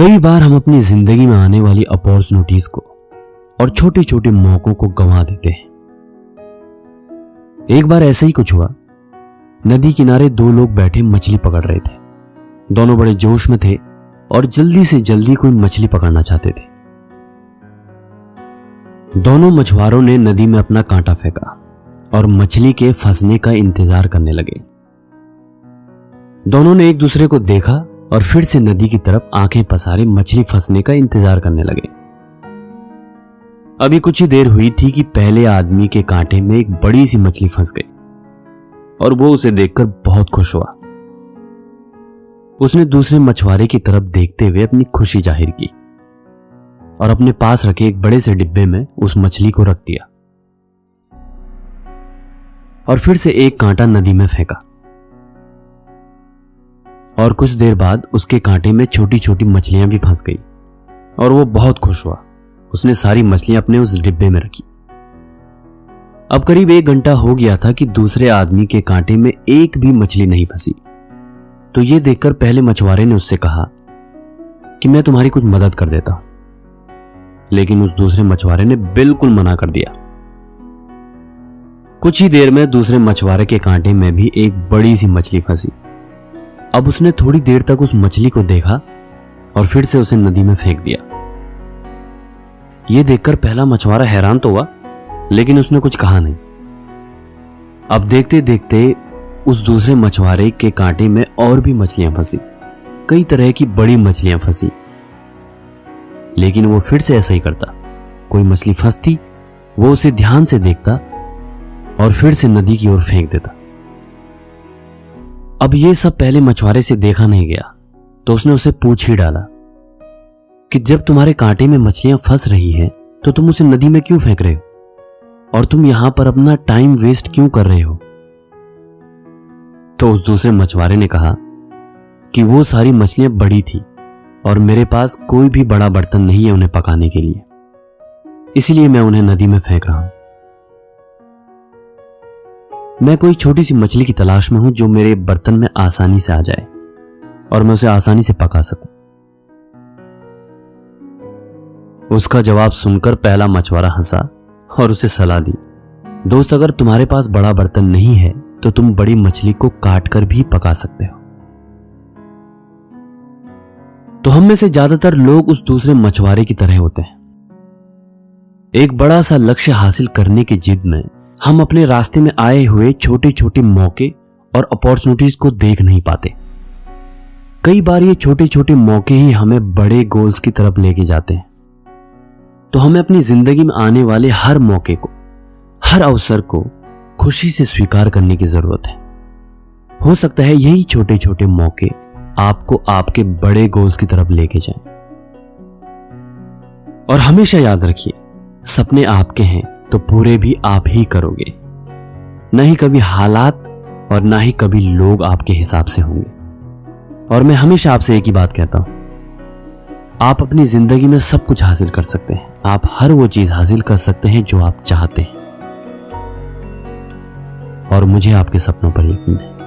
कई बार हम अपनी जिंदगी में आने वाली अपॉर्चुनिटीज को और छोटे छोटे मौकों को गंवा देते हैं। एक बार ऐसा ही कुछ हुआ। नदी किनारे दो लोग बैठे मछली पकड़ रहे थे। दोनों बड़े जोश में थे और जल्दी से जल्दी कोई मछली पकड़ना चाहते थे। दोनों मछुआरों ने नदी में अपना कांटा फेंका और मछली के फंसने का इंतजार करने लगे। दोनों ने एक दूसरे को देखा और फिर से नदी की तरफ आंखें पसारे मछली फंसने का इंतजार करने लगे। अभी कुछ ही देर हुई थी कि पहले आदमी के कांटे में एक बड़ी सी मछली फंस गई और वो उसे देखकर बहुत खुश हुआ। उसने दूसरे मछुआरे की तरफ देखते हुए अपनी खुशी जाहिर की और अपने पास रखे एक बड़े से डिब्बे में उस मछली को रख दिया और फिर से एक कांटा नदी में फेंका। और कुछ देर बाद उसके कांटे में छोटी छोटी मछलियां भी फंस गई और वो बहुत खुश हुआ। उसने सारी मछलियां अपने उस डिब्बे में रखी। अब करीब 1 घंटा हो गया था कि दूसरे आदमी के कांटे में एक भी मछली नहीं फंसी। तो ये देखकर पहले मछुआरे ने उससे कहा कि मैं तुम्हारी कुछ मदद कर देता हूं, लेकिन उस दूसरे मछुआरे ने बिल्कुल मना कर दिया। कुछ ही देर में दूसरे मछुआरे के कांटे में भी एक बड़ी सी मछली फंसी। अब उसने थोड़ी देर तक उस मछली को देखा और फिर से उसे नदी में फेंक दिया। यह देखकर पहला मछुआरा हैरान तो हुआ, लेकिन उसने कुछ कहा नहीं। अब देखते देखते उस दूसरे मछुआरे के कांटे में और भी मछलियां फंसी। कई तरह की बड़ी मछलियां फंसी, लेकिन वो फिर से ऐसा ही करता। कोई मछली फंसती, वो उसे ध्यान से देखता और फिर से नदी की ओर फेंक देता। अब ये सब पहले मछुआरे से देखा नहीं गया, तो उसने उसे पूछ ही डाला कि जब तुम्हारे कांटे में मछलियां फंस रही हैं, तो तुम उसे नदी में क्यों फेंक रहे हो और तुम यहां पर अपना टाइम वेस्ट क्यों कर रहे हो? तो उस दूसरे मछुआरे ने कहा कि वो सारी मछलियां बड़ी थी और मेरे पास कोई भी बड़ा बर्तन नहीं है उन्हें पकाने के लिए, इसलिए मैं उन्हें नदी में फेंक रहा हूं। मैं कोई छोटी सी मछली की तलाश में हूं जो मेरे बर्तन में आसानी से आ जाए और मैं उसे आसानी से पका सकूं। उसका जवाब सुनकर पहला मछुआरा हंसा और उसे सलाह दी, दोस्त, अगर तुम्हारे पास बड़ा बर्तन नहीं है तो तुम बड़ी मछली को काट कर भी पका सकते हो। तो हम में से ज्यादातर लोग उस दूसरे मछुआरे की तरह होते हैं। एक बड़ा सा लक्ष्य हासिल करने की जिद में हम अपने रास्ते में आए हुए छोटे छोटे मौके और अपॉर्चुनिटीज को देख नहीं पाते। कई बार ये छोटे छोटे मौके ही हमें बड़े गोल्स की तरफ लेके जाते हैं। तो हमें अपनी जिंदगी में आने वाले हर मौके को, हर अवसर को खुशी से स्वीकार करने की जरूरत है। हो सकता है यही छोटे छोटे मौके आपको आपके बड़े गोल्स की तरफ लेके जाएं। और हमेशा याद रखिए, सपने आपके हैं तो पूरे भी आप ही करोगे, नहीं कभी हालात और ना ही कभी लोग आपके हिसाब से होंगे। और मैं हमेशा आपसे एक ही बात कहता हूं, आप अपनी जिंदगी में सब कुछ हासिल कर सकते हैं। आप हर वो चीज हासिल कर सकते हैं जो आप चाहते हैं, और मुझे आपके सपनों पर यकीन है।